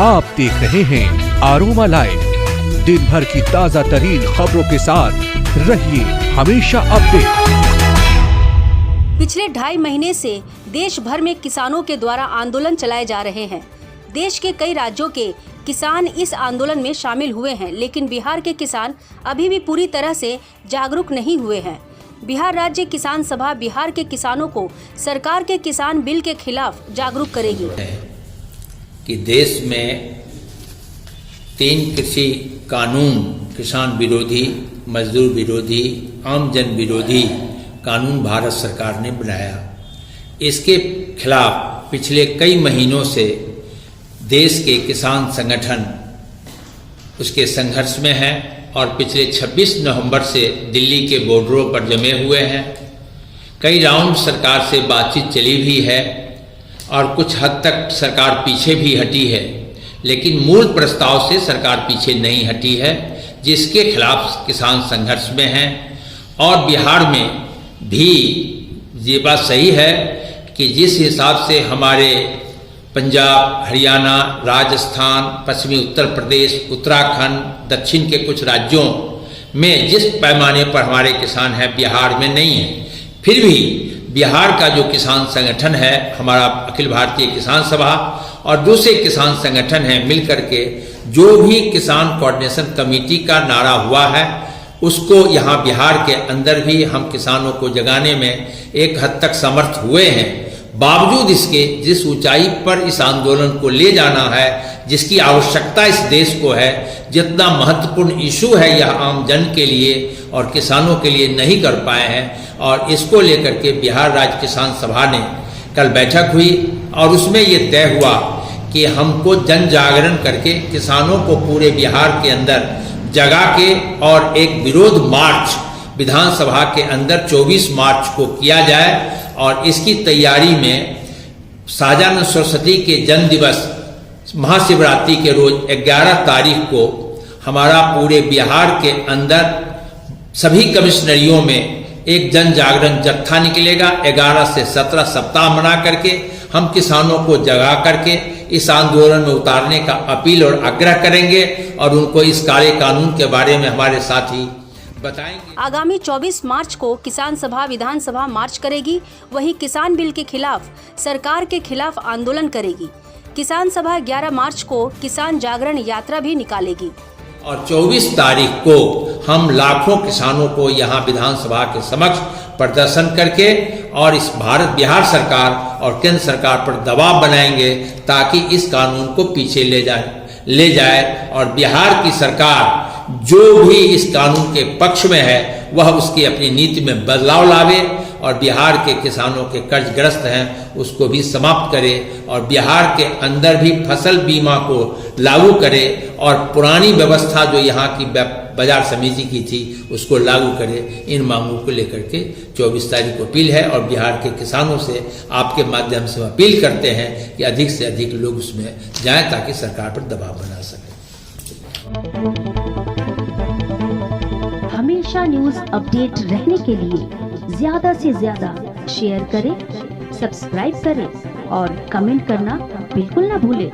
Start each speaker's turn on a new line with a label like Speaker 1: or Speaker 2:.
Speaker 1: आप देख रहे हैं आरोमा लाइव। दिन भर की ताजा तरीन खबरों के साथ रहिए हमेशा अपडेट।
Speaker 2: पिछले 2.5 महीने से देश भर में किसानों के द्वारा आंदोलन चलाए जा रहे हैं। देश के कई राज्यों के किसान इस आंदोलन में शामिल हुए हैं, लेकिन बिहार के किसान अभी भी पूरी तरह से जागरूक नहीं हुए हैं। बिहार राज्य किसान सभा बिहार के किसानों को सरकार के किसान बिल के खिलाफ जागरूक करेगी।
Speaker 3: कि देश में 3 कृषि कानून, किसान विरोधी, मजदूर विरोधी, आम जन विरोधी कानून भारत सरकार ने बनाया। इसके खिलाफ पिछले कई महीनों से देश के किसान संगठन उसके संघर्ष में हैं और पिछले 26 नवंबर से दिल्ली के बॉर्डरों पर जमे हुए हैं। कई राउंड सरकार से बातचीत चली भी है और कुछ हद तक सरकार पीछे भी हटी है, लेकिन मूल प्रस्ताव से सरकार पीछे नहीं हटी है, जिसके खिलाफ किसान संघर्ष में हैं। और बिहार में भी ये बात सही है कि जिस हिसाब से हमारे पंजाब, हरियाणा, राजस्थान, पश्चिमी उत्तर प्रदेश, उत्तराखंड, दक्षिण के कुछ राज्यों में जिस पैमाने पर हमारे किसान हैं, बिहार में नहीं है। फिर भी बिहार का जो किसान संगठन है, हमारा अखिल भारतीय किसान सभा और दूसरे किसान संगठन हैं, मिलकर के जो भी किसान कोऑर्डिनेशन कमेटी का नारा हुआ है, उसको यहाँ बिहार के अंदर भी हम किसानों को जगाने में एक हद तक समर्थ हुए हैं। बावजूद इसके जिस ऊंचाई पर इस आंदोलन को ले जाना है, जिसकी आवश्यकता इस देश को है, जितना महत्वपूर्ण इशू है यह आम जन के लिए और किसानों के लिए नहीं कर पाए हैं। और इसको लेकर के बिहार राज्य किसान सभा ने कल बैठक हुई और उसमें ये तय हुआ कि हमको जन जागरण करके किसानों को पूरे बिहार के अंदर जगा के और एक विरोध मार्च विधानसभा के अंदर 24 मार्च को किया जाए। और इसकी तैयारी में शाहजानंद सरस्वती के जन्म दिवस महाशिवरात्रि के रोज 11 तारीख को हमारा पूरे बिहार के अंदर सभी कमिश्नरियों में एक जन जागरण जत्था निकलेगा। 11 से 17 सप्ताह मना करके हम किसानों को जगा करके इस आंदोलन में उतारने का अपील और आग्रह करेंगे और उनको इस काले कानून के बारे में हमारे साथी बताएंगे।
Speaker 2: आगामी 24 मार्च को किसान सभा विधानसभा मार्च करेगी। वहीं किसान बिल के खिलाफ सरकार के खिलाफ आंदोलन करेगी। किसान सभा 11 मार्च को किसान जागरण यात्रा भी निकालेगी
Speaker 3: और 24 तारीख को हम लाखों किसानों को यहाँ विधानसभा के समक्ष प्रदर्शन करके और इस बिहार सरकार और केंद्र सरकार पर दबाव बनाएंगे ताकि इस कानून को पीछे ले जाए और बिहार की सरकार जो भी इस कानून के पक्ष में है वह उसकी अपनी नीति में बदलाव लावे और बिहार के किसानों के कर्जग्रस्त हैं उसको भी समाप्त करे और बिहार के अंदर भी फसल बीमा को लागू करे और पुरानी व्यवस्था जो यहाँ की बाजार समिति की थी उसको लागू करे। इन मांगों को लेकर के 24 तारीख को अपील है और बिहार के किसानों से आपके माध्यम से अपील करते हैं कि अधिक से अधिक लोग उसमें जाएं ताकि सरकार पर दबाव बना सके।
Speaker 4: हमेशा न्यूज अपडेट रहने के लिए ज्यादा से ज्यादा शेयर करें, सब्सक्राइब करें और कमेंट करना बिल्कुल ना भूलें।